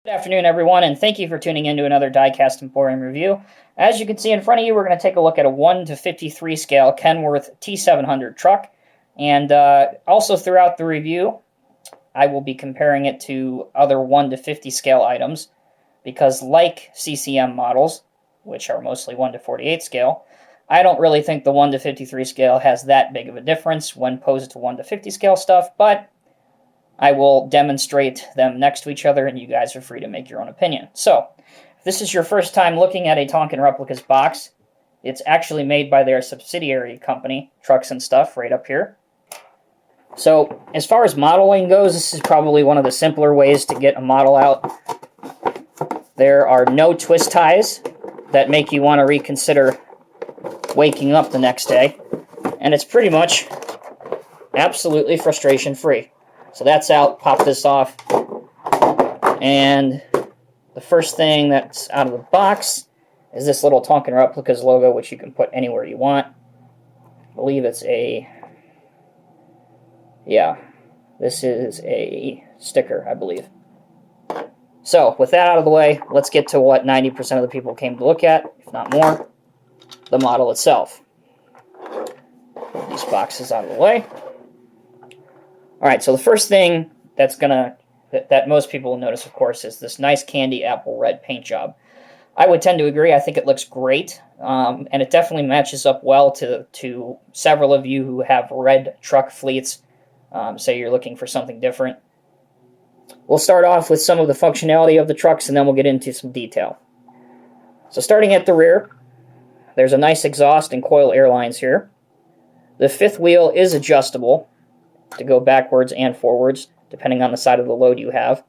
Good afternoon, everyone, and thank you for tuning in to another Diecast Emporium review. As you can see in front of you, we're going to take a look at a 1 to 53 scale Kenworth T700 truck. And also throughout the review, I will be comparing it to other 1 to 50 scale items, because like CCM models, which are mostly 1 to 48 scale, I don't really think the 1 to 53 scale has that big of a difference when posed to 1 to 50 scale stuff, but I will demonstrate them next to each other, and you guys are free to make your own opinion. So, if this is your first time looking at a Tonkin Replicas box, it's actually made by their subsidiary company, Trucks and Stuff, right up here. So, as far as modeling goes, this is probably one of the simpler ways to get a model out. There are no twist ties that make you want to reconsider waking up the next day, and it's pretty much absolutely frustration-free. So that's out, pop this off, and the first thing that's out of the box is this little Tonkin Replicas logo, which you can put anywhere you want. I believe it's this is a sticker, I believe. So, with that out of the way, let's get to what 90% of the people came to look at, if not more, the model itself. Put these boxes out of the way. Alright, so the first thing that most people will notice, of course, is this nice candy apple red paint job. I would tend to agree. I think it looks great, and it definitely matches up well to several of you who have red truck fleets, say you're looking for something different. We'll start off with some of the functionality of the trucks, and then we'll get into some detail. So starting at the rear, there's a nice exhaust and coil air lines here. The fifth wheel is adjustable to go backwards and forwards, depending on the side of the load you have.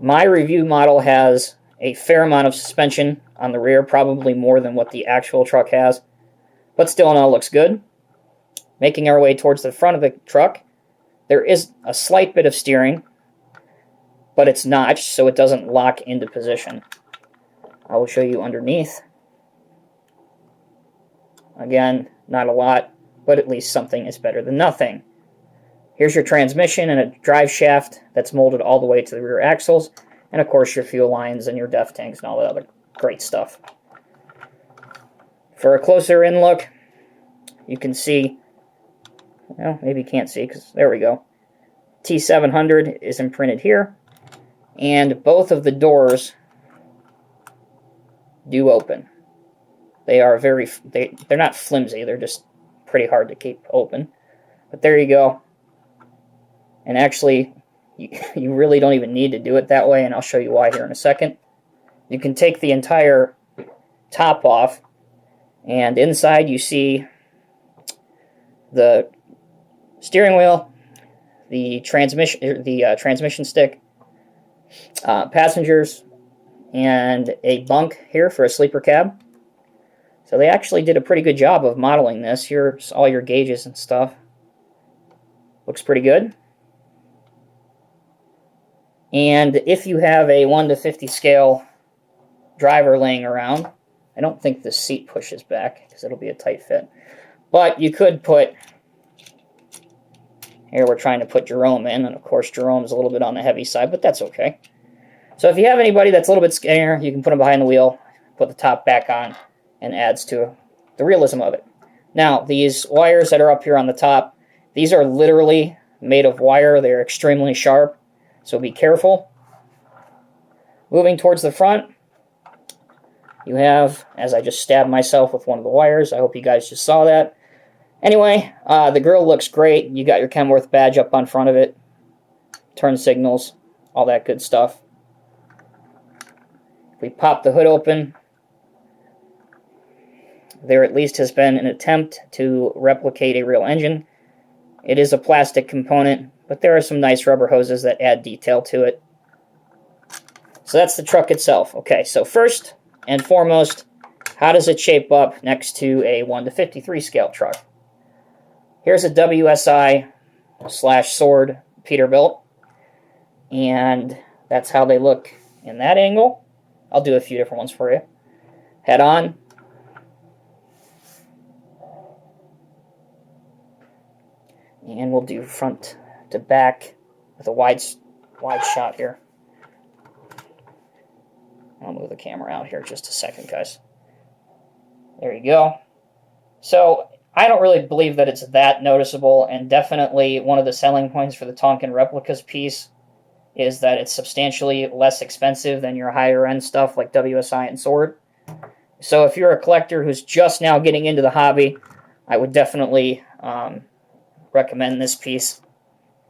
My review model has a fair amount of suspension on the rear, probably more than what the actual truck has, but still in all looks good. Making our way towards the front of the truck, there is a slight bit of steering, but it's notched so it doesn't lock into position. I will show you underneath. Again, not a lot, but at least something is better than nothing. Here's your transmission and a drive shaft that's molded all the way to the rear axles, and of course your fuel lines and your def tanks and all that other great stuff. For a closer in look, you can see, well, maybe you can't see because there we go. T700 is imprinted here, and both of the doors do open. They are they're not flimsy, they're just pretty hard to keep open. But there you go. And actually, you really don't even need to do it that way, and I'll show you why here in a second. You can take the entire top off, and inside you see the steering wheel, the transmission stick, passengers, and a bunk here for a sleeper cab. So they actually did a pretty good job of modeling this. Here's all your gauges and stuff. Looks pretty good. And if you have a 1 to 50 scale driver laying around, I don't think this seat pushes back because it'll be a tight fit. But you could put, here we're trying to put Jerome in, and of course Jerome's a little bit on the heavy side, but that's okay. So if you have anybody that's a little bit skinnier, you can put them behind the wheel, put the top back on, and adds to the realism of it. Now, these wires that are up here on the top, these are literally made of wire. They're extremely sharp. So be careful. Moving towards the front, you have, as I just stabbed myself with one of the wires, I hope you guys just saw that. Anyway, the grille looks great. You got your Kenworth badge up on front of it, turn signals, all that good stuff. If we pop the hood open, there at least has been an attempt to replicate a real engine. It is a plastic component, but there are some nice rubber hoses that add detail to it. So that's the truck itself. Okay, so first and foremost, how does it shape up next to a 1 to 53 scale truck? Here's a WSI/Sword Peterbilt, and that's how they look in that angle. I'll do a few different ones for you. Head on. And we'll do front to back with a wide shot here. I'll move the camera out here just a second, guys. There you go. So I don't really believe that it's that noticeable, and definitely one of the selling points for the Tonkin Replicas piece is that it's substantially less expensive than your higher-end stuff like WSI and Sword. So if you're a collector who's just now getting into the hobby, I would definitely recommend this piece.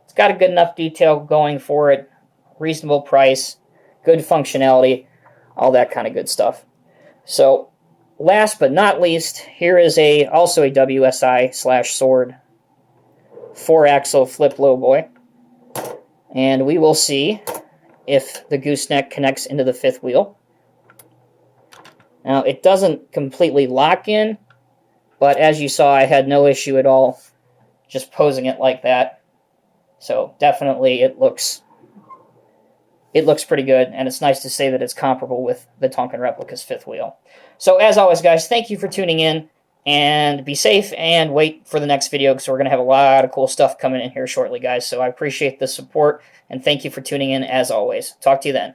It's got a good enough detail going for it, reasonable price, good functionality, all that kind of good stuff. So last but not least, here is also a WSI/Sword 4-axle flip lowboy. And we will see if the gooseneck connects into the fifth wheel. Now, it doesn't completely lock in, but as you saw, I had no issue at all just posing it like that. So definitely it looks pretty good, and it's nice to say that it's comparable with the Tonkin Replica's fifth wheel. So as always, guys, thank you for tuning in, and be safe and wait for the next video because we're going to have a lot of cool stuff coming in here shortly, guys. So I appreciate the support, and thank you for tuning in as always. Talk to you then.